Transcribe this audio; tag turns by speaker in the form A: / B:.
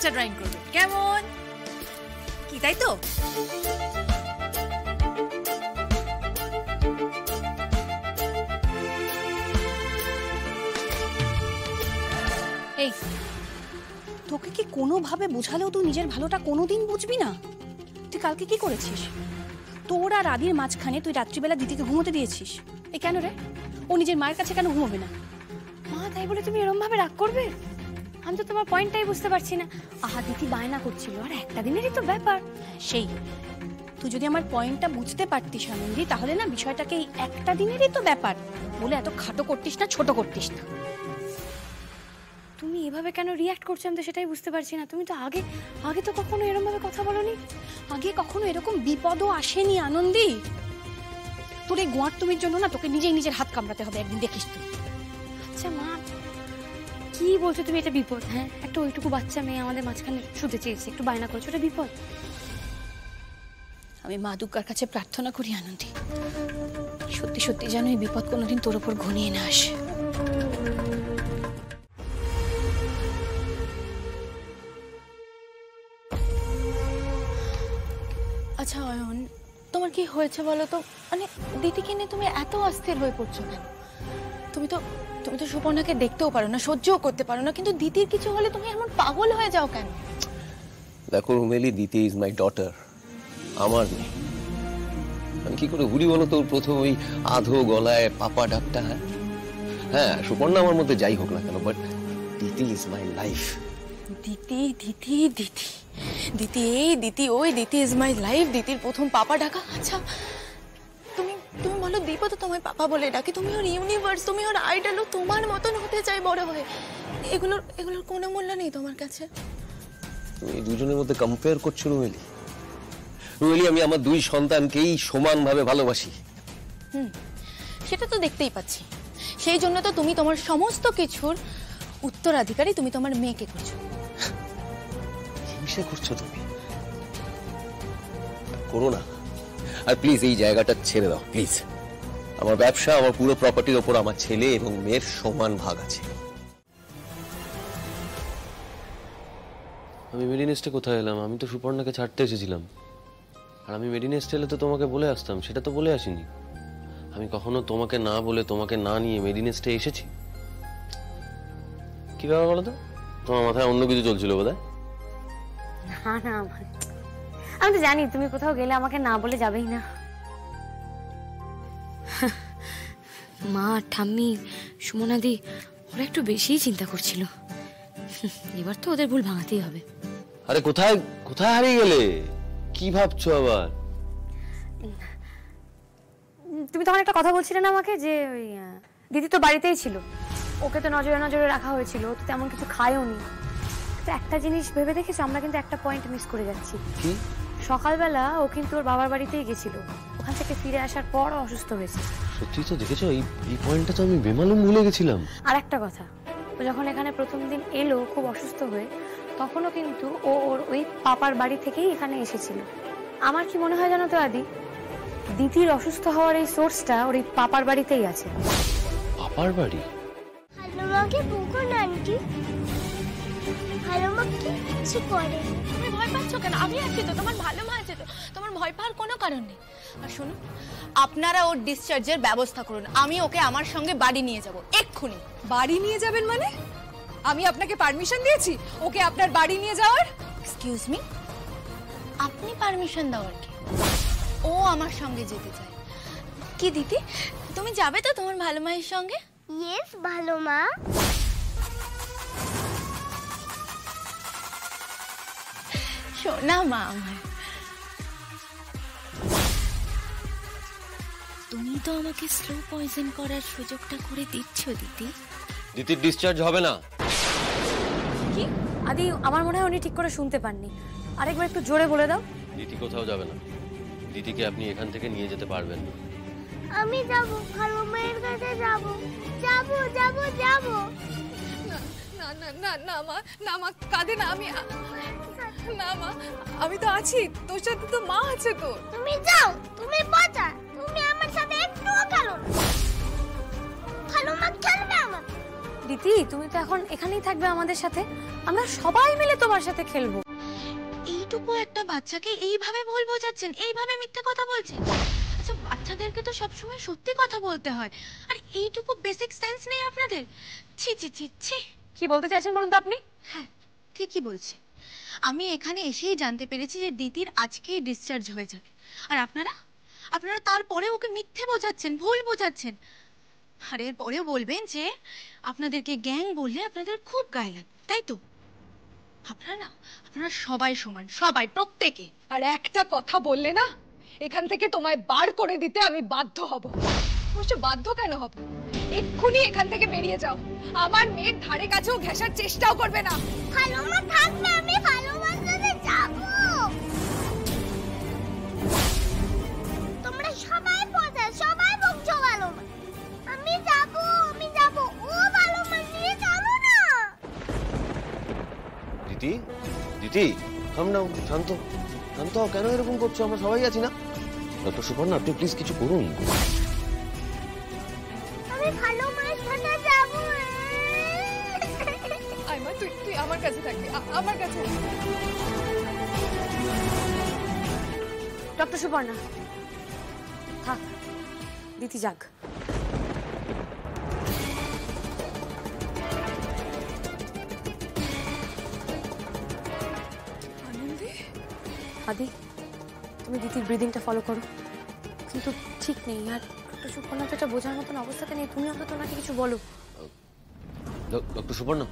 A: Picture drawing করবে, কেমন কি, তাই তো? এই তোকে কি কোনোভাবে বোঝালেও তুই নিজের ভালোটা কোনোদিন বুঝবি না? তুই কালকে কি করেছিস? তোর আর আদির মাঝখানে তুই রাত্রিবেলা দিদিকে ঘুমোতে দিয়েছিস। এই কেন রে? ও নিজের মায়ের কাছে কেন ঘুমোবে না?
B: মা তাই বলে তুমি এরকম ভাবে রাগ করবে? আমি তো তোমার পয়েন্টটাই বুঝতে পারছি না। আহা দিদি বায়না করছিল, আর একটা দিনেরই তো ব্যাপার।
A: সেই তুই যদি আমার পয়েন্টটা বুঝতে পারতিস আনন্দি, তাহলে না বিষয়টাকে এই একটা দিনেরই তো ব্যাপার বলে এত খাটো করতিস না, ছোট করতিস না।
B: তুমি এভাবে কেন রিয়াক্ট করছো আমি তো সেটাই বুঝতে পারছি না। তুমি তো আগে আগে তো কখনো এরকম ভাবে কথা বলোনি।
A: আগে কখনো এরকম বিপদও আসেনি আনন্দি। তোর এই গোয়ার তুমির জন্য না তোকে নিজেই নিজের হাত কামড়াতে হবে, একদিন দেখিস তুই।
B: আচ্ছা মা কি বলছো তুমি? এটা বিপদ? হ্যাঁ, একটা ওইটুকু বাচ্চা মেয়ে আমাদের মাঝখানে শুতে চেয়েছে, একটু বায়না করছো, এটা বিপদ?
A: আমি মা দুর্গার কাছে প্রার্থনা করি আনন্দি, সত্যি সত্যি যেন এই বিপদ কোনোদিন তোর উপর ঘনিয়ে না আসে।
C: আচ্ছা অয়ন, তোমার কি হয়েছে বলো তো? মানে দিদিকে নিয়ে তুমি এত অস্থির হয়ে পড়ছো কেন? তুমি তো সুপর্ণাকে দেখতেও পারো না, সহ্যও করতে পারো না, কিন্তু দিদির কিছু হলে তুমি এমন পাগল হয়ে যাও কেন?
D: দেখো রুমেলি, দিতি ইজ মাই ডটার, আমার মেয়ে। আমি কি করে ভুলি বলো তো প্রথম ওই আধো গলায় পাপা ডাকটা? হ্যাঁ সুপর্ণা আমার মধ্যে যাই হোক না কেন, বাট দিতি ইজ মাই লাইফ।
C: দিদি দিদি দিদি দিদি এই দিদি ওই, দিদি ইজ মাই লাইফ, দিদির প্রথম পাপা ডাকা। আচ্ছা তুমি তুমি বলো, দীপা তো তোমায় পাপা বলে ডাকে, তুমি ওর ইউনিভার্স, তুমি ওর আইডল, তোমার মতন হতে চাই বড় হয়ে। এগুলোর কোনো মূল্য নেই তোমার কাছে?
D: তুমি দুজনের মধ্যে কম্পেয়ার করছো রুমেলি? রুমেলি, আমি আমার দুই সন্তানকেই সমানভাবে ভালোবাসি।
C: সেটা তো দেখতেই পাচ্ছি। সেই জন্য তো তুমি তোমার সমস্ত কিছুর উত্তরাধিকারী তুমি তোমার মেয়েকে করছো।
D: হিংসা করছো তুমি? করো না। আর প্লিজ এই জায়গাটা ছেড়ে দাও প্লিজ। আমার ব্যবসা, আমার পুরো প্রপার্টির ওপর আমার ছেলে এবং মেয়ের সমান ভাগ আছে।
E: আমি মেডিনেস্টে কোথায় এলাম? আমি তো সুপর্ণাকে ছাড়তে এসেছিলাম। আর আমি মেডিনেস্টে এলে তো তোমাকে বলে আসতাম, সেটা তো বলে আসিনি। আমি কখনো তোমাকে না বলে, তোমাকে না নিয়ে মেডিনেস্টে এসেছি? কি ব্যাপার বলো তো? তোমার মাথায় অন্য কিছু চলছিল বোধহয়।
B: না না, আমি তো জানি তুমি কোথাও গেলে আমাকে না বলে যাবেই না। মা, ঠাম্মি, সুমনাদি ওরা একটু বেশিই চিন্তা করছিল। এবার তো ওদের ভুল ভাঙাতেই হবে।
E: আরে কোথায় কোথায় হারিয়ে গেলে? কি ভাবছো আবার?
B: তুমি তখন একটা কথা বলছিলে না আমাকে, যে ওই দিদি তো বাড়িতেই ছিল, ওকে তো নজরে নজরে রাখা হয়েছিল, ও তো তেমন কিছু খায়ও নি। তো একটা জিনিস ভেবে দেখেছো, আমরা কিন্তু একটা পয়েন্ট মিস করে যাচ্ছি।
E: কি?
B: সকালবেলা ও কিন্তু ওর বাবার বাড়িতেই গেছিল, ওখান থেকে ফিরে আসার পর অসুস্থ হয়েছে।
E: সত্যি তো দেখেছো? এই পয়েন্টটা তো আমি বেমালুম ভুলে গেছিলাম।
B: আর একটা কথা, ও যখন এখানে প্রথম দিন এলো খুব অসুস্থ হয়ে, তখনও কিন্তু ও ওর ওই পাপার বাড়ি থেকেই এখানে এসেছিল। আমার কি মনে হয় জানো তো আদি, দিদির অসুস্থ হওয়ার এই সোর্সটা ওর এই পাপার বাড়িতেই আছে।
E: পাপার বাড়ি?
F: হ্যালো মাকে বকো না আন্টি। হ্যালো মা কি করে?
C: তুমি ভয় পাচ্ছ কেন? আমি আছি তো, তোমার ভালো মা আছে তো, তোমার ভয় পাওয়ার কোনো কারণ নেই। আর শোনো, আপনারা ওর ডিসচার্জের ব্যবস্থা করুন, আমি ওকে আমার সঙ্গে বাড়ি নিয়ে যাব এক্ষুনি।
A: বাড়ি নিয়ে যাবেন মানে? আমি আপনাকে পারমিশন দিয়েছি ওকে আপনার বাড়ি নিয়ে যাওয়ার?
C: এক্সকিউজ মি, আপনি পারমিশন দেওয়ার কি? ও আমার সঙ্গে যেতে চায়। কি দিদি, তুমি যাবে তো তোমার ভালো মায়ের সঙ্গে?
F: ইয়েস ভালো মা।
C: শোনা মা আমার,
G: তুমি তো আমাকে স্লো পয়জন করার সুযোগটা করে দিচ্ছ দিদি।
E: দিদির ডিসচার্জ হবে না।
B: কি আদি, আমার মনে হয় উনি ঠিক করে শুনতে পাননি, আরেকবার একটু জোরে বলে দাও।
E: দিদি কোথাও যাবে না। দিদিকে আপনি এখান থেকে নিয়ে যেতে পারবেন না।
F: আমি যাব, ভালো মায়ের কাছে যাব। যাব যাব যাব।
A: না না না না মা, না মা কাঁদে না। না মা, আমি তো আছি, তোর সাথে তো মা আছে তো।
F: তুমি যাও, তুমি বাঁচা, তুমি আমার সাথে একটুও খেলো না। ভালো মা খেলবে আমার।
B: দিদি তুমি তো এখন এখানেই থাকবে আমাদের সাথে, আমরা সবাই মিলে তোমার সাথে খেলবো।
C: এইটুকু একটা বাচ্চাকে এইভাবে ভুল বোঝাচ্ছেন, এইভাবে মিথ্যে কথা বলছেন? আচ্ছা বাচ্চাদেরকে তো সবসময় সত্যি কথা বলতে হয়, আর এইটুকু বেসিক সেন্স নেই আপনাদের? ছি ছি ছি ছি।
A: কি বলতে চাইছেন বলুন তো আপনি?
C: হ্যাঁ ঠিকই বলছি, আমি এখানে এসেই জানতে পেরেছি যে দিদির আজকেই ডিসচার্জ হয়ে যাবে, আর আপনারা আপনারা তারপরে ওকে মিথ্যে বোঝাচ্ছেন, ভুল বোঝাচ্ছেন। আর এরপরেও বলবেন যে আপনাদেরকে গ্যাং বললে আপনাদের খুব গায়ে লাগে, তাই তো? আপনারা সবাই সমান, সবাই, প্রত্যেকে।
A: আর একটা কথা বললে না, এখান থেকে তোমায় বার করে দিতে আমি বাধ্য হব। অবশ্য বাধ্য কেন হব, এক্ষুনি এখান থেকে বেরিয়ে যাও। আমার মেয়ের ধারে কাছেও ঘেঁষার চেষ্টাও করবে না।
F: ভালো মা থাকবে, আমি ভালোবাসাতে যাব। তোমরা সবাই পড়ে, সবাই বকছো ভালো মা। আমি যাব, ও ভালো মা নিয়ে চলো না।
E: দিদি, দিদি, কাম ডাউন, শান্ত শান্ত হও। কেন এরকম করছো? আমরা সবাই আছি না? ডক্টর সুপর্ণা, আপনি প্লিজ কিছু করুন।
F: আমি ভালো মায়ের সাথে যাব।
A: আইমা তুই আমার কাছে থাকবি, আমার কাছে।
B: ডক্টর সুপর্ণা থাক, দিদি যাক। আদি তুমি দিদির ব্রিদিংটা ফলো করো, কিন্তু ঠিক নেই। আর ডক্টর সুপর্ণা তো এটা বোঝার মতন অবস্থাতে নেই, তুমি অন্তত ওনাকে কিছু বলো।
E: ডক্টর সুপর্ণা,